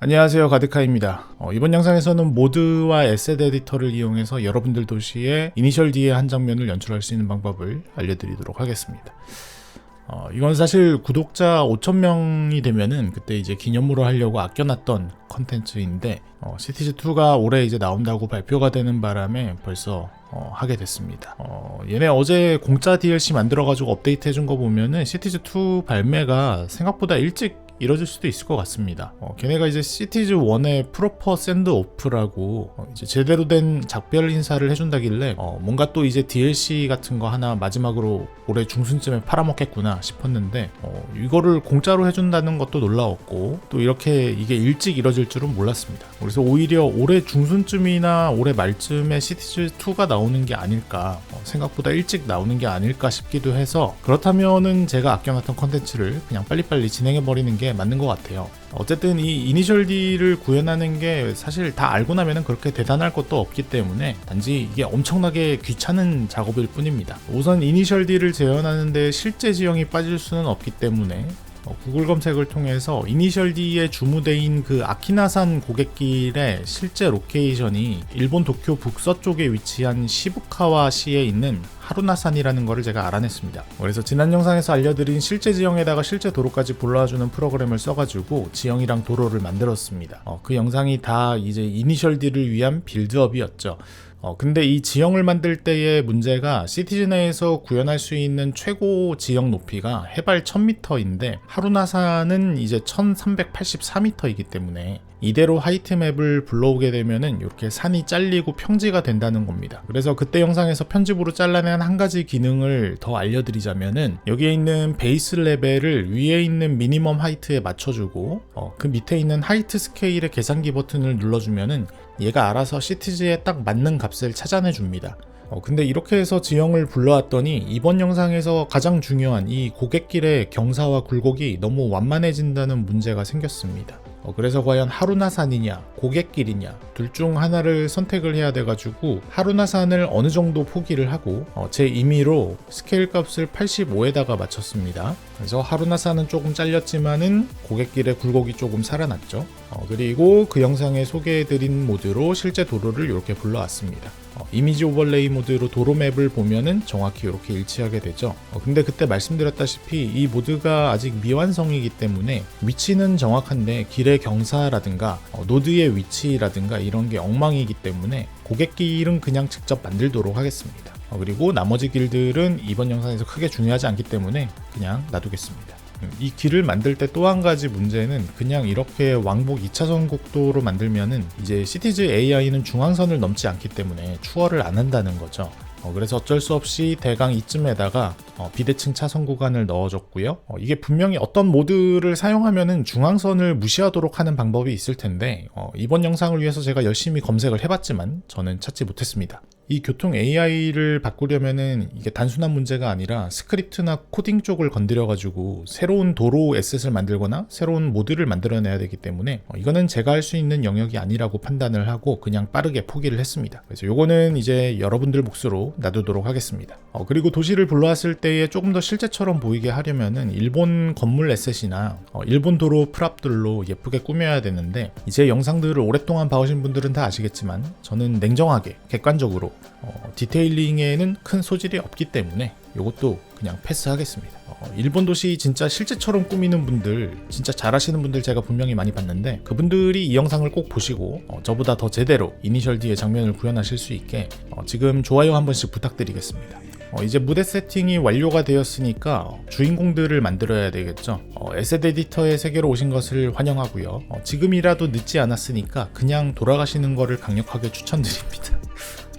안녕하세요, 가드카입니다. 이번 영상에서는 모드와 에셋 에디터를 이용해서 여러분들 도시에 이니셜 D의 한 장면을 연출할 수 있는 방법을 알려드리도록 하겠습니다. 이건 사실 구독자 5,000명이 되면은 그때 이제 기념으로 하려고 아껴놨던 컨텐츠인데 시티즈2가 올해 이제 나온다고 발표가 되는 바람에 벌써 하게 됐습니다. 얘네 어제 공짜 DLC 만들어가지고 업데이트 해준 거 보면은 시티즈2 발매가 생각보다 일찍 이뤄질 수도 있을 것 같습니다. 걔네가 이제 시티즈 1의 프로퍼 샌드 오프라고 이제 제대로 된 작별 인사를 해준다길래 뭔가 또 이제 DLC 같은 거 하나 마지막으로 올해 중순쯤에 팔아먹겠구나 싶었는데 이거를 공짜로 해준다는 것도 놀라웠고 또 이렇게 이게 일찍 이뤄질 줄은 몰랐습니다. 그래서 오히려 올해 중순쯤이나 올해 말쯤에 시티즈 2가 나오는 게 아닐까, 생각보다 일찍 나오는 게 아닐까 싶기도 해서, 그렇다면은 제가 아껴놨던 컨텐츠를 그냥 빨리빨리 진행해버리는 게 맞는 것 같아요. 어쨌든 이 이니셜 D를 구현하는 게 사실 다 알고 나면은 그렇게 대단할 것도 없기 때문에 단지 이게 엄청나게 귀찮은 작업일 뿐입니다. 우선 이니셜 D를 재현하는데 실제 지형이 빠질 수는 없기 때문에 구글 검색을 통해서 이니셜 D의 주무대인 그 아키나산 고갯길의 실제 로케이션이 일본 도쿄 북서쪽에 위치한 시부카와시에 있는 하루나산이라는 것을 제가 알아냈습니다. 그래서 지난 영상에서 알려드린 실제 지형에다가 실제 도로까지 불러와주는 프로그램을 써가지고 지형이랑 도로를 만들었습니다. 그 영상이 다 이제 이니셜 D를 위한 빌드업이었죠. 근데 이 지형을 만들 때의 문제가 시티즈 내에서 구현할 수 있는 최고 지형 높이가 해발 1000m인데 하루나산은 이제 1384m이기 때문에 이대로 하이트맵을 불러오게 되면은 이렇게 산이 잘리고 평지가 된다는 겁니다. 그래서 그때 영상에서 편집으로 잘라낸 한 가지 기능을 더 알려드리자면은 여기에 있는 베이스 레벨을 위에 있는 미니멈 하이트에 맞춰주고 그 밑에 있는 하이트 스케일의 계산기 버튼을 눌러주면은 얘가 알아서 시티즈에 딱 맞는 값을 찾아내 줍니다. 근데 이렇게 해서 지형을 불러왔더니 이번 영상에서 가장 중요한 이 고갯길의 경사와 굴곡이 너무 완만해진다는 문제가 생겼습니다. 그래서 과연 하루나산이냐 고갯길이냐 둘 중 하나를 선택을 해야 돼가지고 하루나산을 어느 정도 포기를 하고 제 임의로 스케일 값을 85에다가 맞췄습니다. 그래서 하루나산은 조금 잘렸지만은 고갯길의 굴곡이 조금 살아났죠. 그리고 그 영상에 소개해드린 모드로 실제 도로를 이렇게 불러왔습니다. 이미지 오버레이 모드로 도로 맵을 보면은 정확히 이렇게 일치하게 되죠. 근데 그때 말씀드렸다시피 이 모드가 아직 미완성이기 때문에 위치는 정확한데 길의 경사라든가 노드의 위치라든가 이런 게 엉망이기 때문에 고갯길은 그냥 직접 만들도록 하겠습니다. 그리고 나머지 길들은 이번 영상에서 크게 중요하지 않기 때문에 그냥 놔두겠습니다. 이 길을 만들 때 또 한 가지 문제는 그냥 이렇게 왕복 2차선 국도로 만들면은 이제 시티즈 AI는 중앙선을 넘지 않기 때문에 추월을 안 한다는 거죠. 그래서 어쩔 수 없이 대강 이쯤에다가 비대칭 차선 구간을 넣어줬고요. 이게 분명히 어떤 모드를 사용하면은 중앙선을 무시하도록 하는 방법이 있을 텐데 이번 영상을 위해서 제가 열심히 검색을 해봤지만 저는 찾지 못했습니다. 이 교통 AI를 바꾸려면은 이게 단순한 문제가 아니라 스크립트나 코딩 쪽을 건드려가지고 새로운 도로 에셋을 만들거나 새로운 모드를 만들어내야 되기 때문에 이거는 제가 할 수 있는 영역이 아니라고 판단을 하고 그냥 빠르게 포기를 했습니다. 그래서 요거는 이제 여러분들 몫으로 놔두도록 하겠습니다. 그리고 도시를 불러왔을 때에 조금 더 실제처럼 보이게 하려면은 일본 건물 에셋이나 일본 도로 프랍들로 예쁘게 꾸며야 되는데 이제 영상들을 오랫동안 봐오신 분들은 다 아시겠지만 저는 냉정하게 객관적으로 디테일링에는 큰 소질이 없기 때문에 이것도 그냥 패스하겠습니다. 일본 도시 진짜 실제처럼 꾸미는 분들, 진짜 잘하시는 분들 제가 분명히 많이 봤는데 그분들이 이 영상을 꼭 보시고 저보다 더 제대로 이니셜 D의 장면을 구현하실 수 있게 지금 좋아요 한 번씩 부탁드리겠습니다. 이제 무대 세팅이 완료가 되었으니까 주인공들을 만들어야 되겠죠. 에셋 에디터의 세계로 오신 것을 환영하고요. 지금이라도 늦지 않았으니까 그냥 돌아가시는 거를 강력하게 추천드립니다.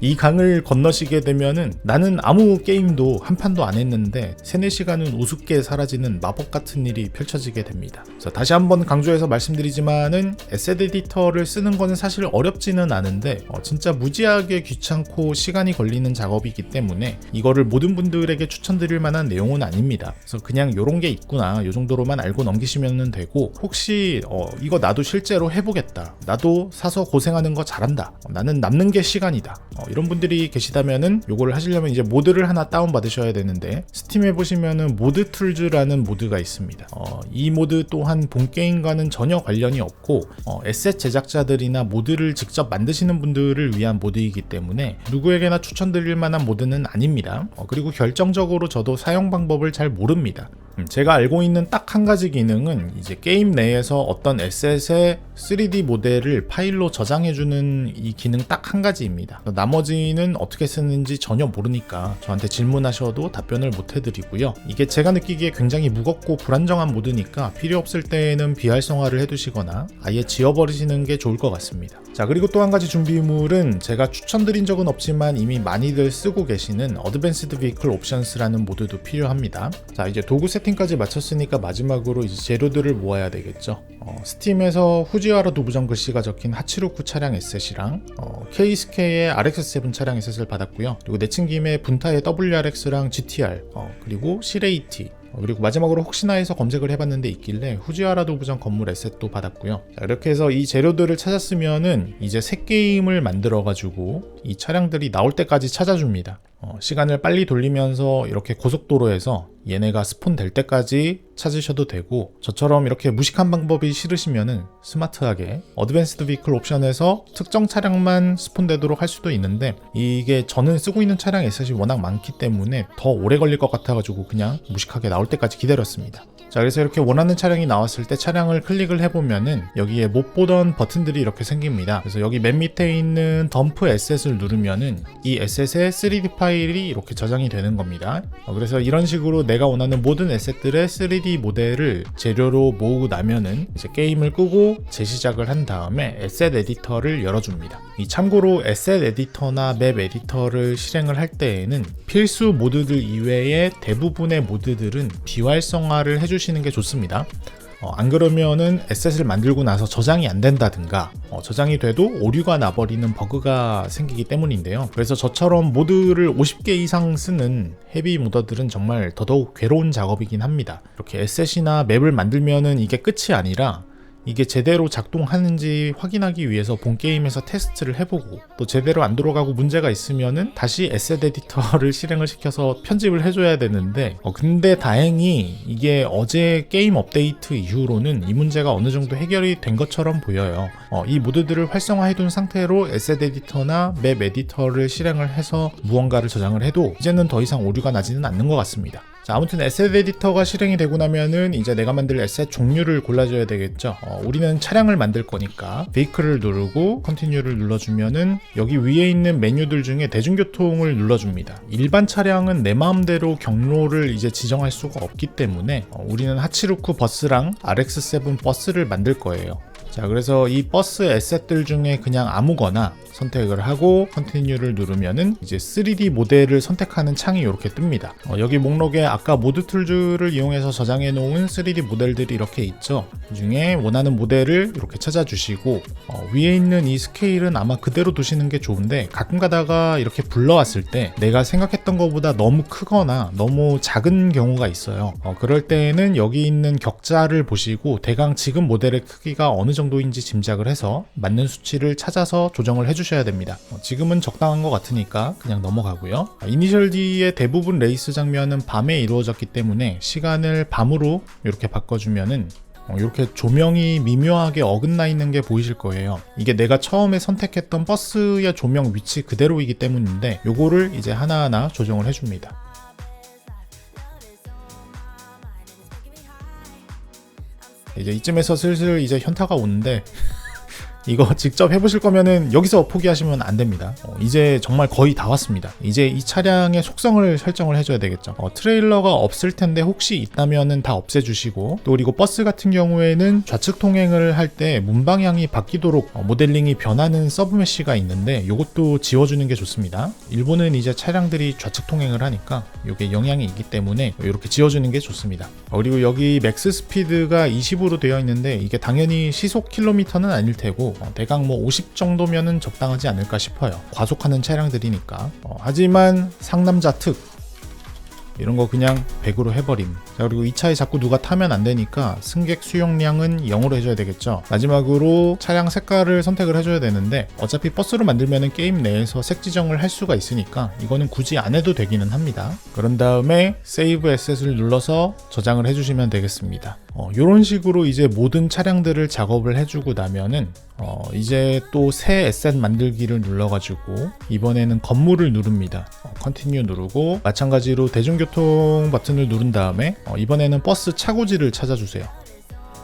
이 강을 건너시게 되면은 나는 아무 게임도 한 판도 안 했는데 3-4시간은 우습게 사라지는 마법 같은 일이 펼쳐지게 됩니다. 그래서 다시 한번 강조해서 말씀드리지만은 에셋 에디터를 쓰는 거는 사실 어렵지는 않은데 진짜 무지하게 귀찮고 시간이 걸리는 작업이기 때문에 이거를 모든 분들에게 추천드릴 만한 내용은 아닙니다. 그래서 그냥 요런 게 있구나 요 정도로만 알고 넘기시면 되고, 혹시 이거 나도 실제로 해보겠다, 나도 사서 고생하는 거 잘한다, 나는 남는 게 시간이다, 이런 분들이 계시다면은 요거를 하시려면 이제 모드를 하나 다운 받으셔야 되는데, 스팀에 보시면은 모드 툴즈라는 모드가 있습니다. 이 모드 또한 본 게임과는 전혀 관련이 없고 에셋 제작자들이나 모드를 직접 만드시는 분들을 위한 모드이기 때문에 누구에게나 추천드릴 만한 모드는 아닙니다. 그리고 결정적으로 저도 사용 방법을 잘 모릅니다. 제가 알고 있는 딱 한 가지 기능은 이제 게임 내에서 어떤 에셋의 3D 모델을 파일로 저장해주는 이 기능 딱 한 가지입니다. 나머지는 어떻게 쓰는지 전혀 모르니까 저한테 질문하셔도 답변을 못 해드리고요. 이게 제가 느끼기에 굉장히 무겁고 불안정한 모드니까 필요 없을 때에는 비활성화를 해두시거나 아예 지워버리시는 게 좋을 것 같습니다. 자, 그리고 또 한 가지 준비물은 제가 추천드린 적은 없지만 이미 많이들 쓰고 계시는 어드밴스드 비클 옵션스라는 모드도 필요합니다. 자, 이제 도구 세팅까지 마쳤으니까 마지막으로 이제 재료들을 모아야 되겠죠. 스팀에서 후지와라 도부정 글씨가 적힌 하치루쿠 차량 에셋이랑 K스케의 RX7 차량 에셋을 받았고요. 그리고 내친김에 분타의 WRX랑 GTR, 그리고 시레이티, 그리고 마지막으로 혹시나 해서 검색을 해봤는데 있길래 후지와라 도부정 건물 에셋도 받았고요. 자, 이렇게 해서 이 재료들을 찾았으면은 이제 새 게임을 만들어가지고 이 차량들이 나올 때까지 찾아줍니다. 시간을 빨리 돌리면서 이렇게 고속도로에서 얘네가 스폰 될 때까지 찾으셔도 되고, 저처럼 이렇게 무식한 방법이 싫으시면은 스마트하게 어드밴스드 비클 옵션에서 특정 차량만 스폰되도록 할 수도 있는데, 이게 저는 쓰고 있는 차량 에셋이 워낙 많기 때문에 더 오래 걸릴 것 같아가지고 그냥 무식하게 나올 때까지 기다렸습니다. 자, 그래서 이렇게 원하는 차량이 나왔을 때 차량을 클릭을 해보면은 여기에 못 보던 버튼들이 이렇게 생깁니다. 그래서 여기 맨 밑에 있는 덤프 에셋을 누르면은 이 에셋의 3D 파일이 이렇게 저장이 되는 겁니다. 그래서 이런 식으로 내가 원하는 모든 에셋들의 3D 모델을 재료로 모으고 나면은 이제 게임을 끄고 재시작을 한 다음에 에셋 에디터를 열어줍니다. 이 참고로 에셋 에디터나 맵 에디터를 실행을 할 때에는 필수 모드들 이외의 대부분의 모드들은 비활성화를 해주시는 게 좋습니다. 안 그러면은 에셋을 만들고 나서 저장이 안 된다든가 저장이 돼도 오류가 나버리는 버그가 생기기 때문인데요. 그래서 저처럼 모드를 50개 이상 쓰는 헤비 모더들은 정말 더더욱 괴로운 작업이긴 합니다. 이렇게 에셋이나 맵을 만들면은 이게 끝이 아니라 이게 제대로 작동하는지 확인하기 위해서 본 게임에서 테스트를 해보고, 또 제대로 안 돌아가고 문제가 있으면은 다시 에셋 에디터를 실행을 시켜서 편집을 해줘야 되는데, 근데 다행히 이게 어제 게임 업데이트 이후로는 이 문제가 어느 정도 해결이 된 것처럼 보여요. 이 모드들을 활성화해둔 상태로 에셋 에디터나 맵 에디터를 실행을 해서 무언가를 저장을 해도 이제는 더 이상 오류가 나지는 않는 것 같습니다. 자, 아무튼 에셋 에디터가 실행이 되고 나면은 이제 내가 만들 에셋 종류를 골라줘야 되겠죠. 우리는 차량을 만들 거니까 베이크를 누르고 컨티뉴를 눌러주면은 여기 위에 있는 메뉴들 중에 대중교통을 눌러줍니다. 일반 차량은 내 마음대로 경로를 이제 지정할 수가 없기 때문에 우리는 하치루쿠 버스랑 RX7 버스를 만들 거예요. 자, 그래서 이 버스 에셋들 중에 그냥 아무거나 선택을 하고 컨티뉴를 누르면은 이제 3D 모델을 선택하는 창이 이렇게 뜹니다. 여기 목록에 아까 모드 툴즈를 이용해서 저장해 놓은 3D 모델들이 이렇게 있죠. 그 중에 원하는 모델을 이렇게 찾아주시고 위에 있는 이 스케일은 아마 그대로 두시는 게 좋은데, 가끔 가다가 이렇게 불러왔을 때 내가 생각했던 것보다 너무 크거나 너무 작은 경우가 있어요. 그럴 때에는 여기 있는 격자를 보시고 대강 지금 모델의 크기가 어느 정도인지 짐작을 해서 맞는 수치를 찾아서 조정을 해주셔야 됩니다. 지금은 적당한 것 같으니까 그냥 넘어가고요. 이니셜 D의 대부분 레이스 장면은 밤에 이루어졌기 때문에 시간을 밤으로 이렇게 바꿔주면은 이렇게 조명이 미묘하게 어긋나 있는 게 보이실 거예요. 이게 내가 처음에 선택했던 버스의 조명 위치 그대로이기 때문인데 요거를 이제 하나하나 조정을 해줍니다. 이제 이쯤에서 슬슬 이제 현타가 오는데 이거 직접 해보실 거면은 여기서 포기하시면 안 됩니다. 이제 정말 거의 다 왔습니다. 이제 이 차량의 속성을 설정을 해줘야 되겠죠. 트레일러가 없을 텐데 혹시 있다면은 다 없애주시고, 또 그리고 버스 같은 경우에는 좌측 통행을 할 때 문방향이 바뀌도록 모델링이 변하는 서브메쉬가 있는데 이것도 지워주는 게 좋습니다. 일본은 이제 차량들이 좌측 통행을 하니까 이게 영향이 있기 때문에 이렇게 지워주는 게 좋습니다. 그리고 여기 맥스 스피드가 20으로 되어 있는데 이게 당연히 시속 킬로미터는 아닐 테고 대강 뭐 50 정도면은 적당하지 않을까 싶어요. 과속하는 차량들이니까. 하지만 상남자 특 이런 거 그냥 100으로 해버림. 자, 그리고 이 차에 자꾸 누가 타면 안 되니까 승객 수용량은 0으로 해줘야 되겠죠. 마지막으로 차량 색깔을 선택을 해줘야 되는데 어차피 버스로 만들면 게임 내에서 색 지정을 할 수가 있으니까 이거는 굳이 안 해도 되기는 합니다. 그런 다음에 세이브 에셋을 눌러서 저장을 해주시면 되겠습니다. 이런 식으로 이제 모든 차량들을 작업을 해주고 나면은 이제 또 새 에셋 만들기를 눌러가지고 이번에는 건물을 누릅니다. 컨티뉴 누르고 마찬가지로 대중교통 버튼을 누른 다음에 이번에는 버스 차고지를 찾아주세요.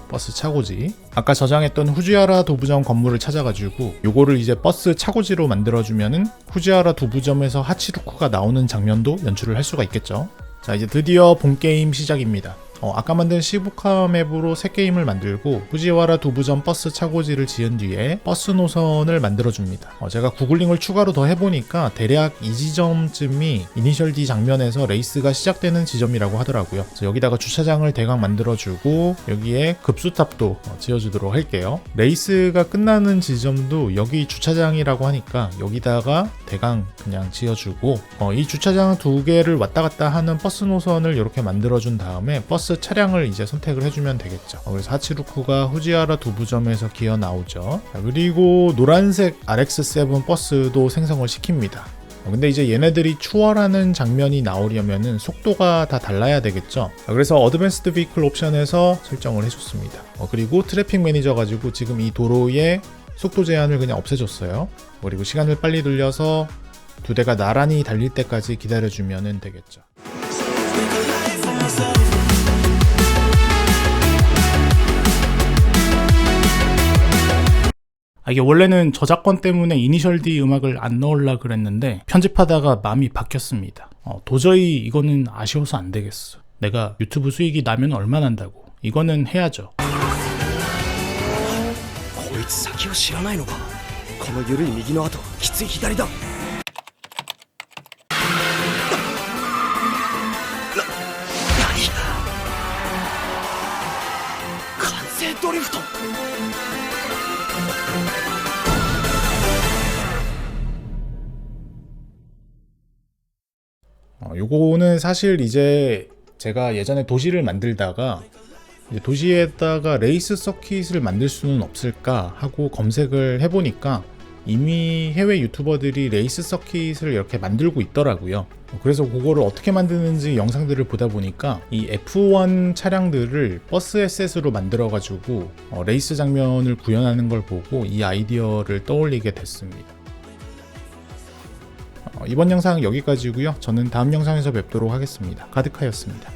버스 차고지. 아까 저장했던 후지하라 도부점 건물을 찾아가지고 요거를 이제 버스 차고지로 만들어주면은 후지하라 도부점에서 하치루쿠가 나오는 장면도 연출을 할 수가 있겠죠. 자, 이제 드디어 본 게임 시작입니다. 아까 만든 시부카 맵으로 새 게임을 만들고 후지와라 도부점 버스 차고지를 지은 뒤에 버스 노선을 만들어줍니다. 제가 구글링을 추가로 더 해보니까 대략 이 지점쯤이 이니셜 D 장면에서 레이스가 시작되는 지점이라고 하더라고요. 그래서 여기다가 주차장을 대강 만들어주고 여기에 급수탑도 지어주도록 할게요. 레이스가 끝나는 지점도 여기 주차장이라고 하니까 여기다가 대강 그냥 지어주고 이 주차장 두 개를 왔다 갔다 하는 버스 노선을 이렇게 만들어준 다음에 버스 차량을 이제 선택을 해주면 되겠죠. 그래서 하치루쿠가 후지하라 도부점에서 기어 나오죠. 그리고 노란색 RX-7 버스도 생성을 시킵니다. 근데 이제 얘네들이 추월하는 장면이 나오려면은 속도가 다 달라야 되겠죠. 그래서 어드밴스드 비클 옵션에서 설정을 해줬습니다. 그리고 트래픽 매니저 가지고 지금 이 도로의 속도 제한을 그냥 없애줬어요. 그리고 시간을 빨리 돌려서 두 대가 나란히 달릴 때까지 기다려주면 되겠죠. 이게 원래는 저작권 때문에 이니셜 D 음악을 안 넣으려고 그랬는데 편집하다가 마음이 바뀌었습니다. 도저히 이거는 아쉬워서 안 되겠어. 내가 유튜브 수익이 나면 얼마 난다고. 이거는 해야죠. こいつ先を知らないのか。この緩い右の後、きつい左だ。何？完成ドリフト。 요거는 사실 이제 제가 예전에 도시를 만들다가 이제 도시에다가 레이스 서킷을 만들 수는 없을까 하고 검색을 해보니까 이미 해외 유튜버들이 레이스 서킷을 이렇게 만들고 있더라고요. 그래서 그거를 어떻게 만드는지 영상들을 보다 보니까 이 F1 차량들을 버스 에셋으로 만들어 가지고 레이스 장면을 구현하는 걸 보고 이 아이디어를 떠올리게 됐습니다. 이번 영상 여기까지고요. 저는 다음 영상에서 뵙도록 하겠습니다. 가드카였습니다.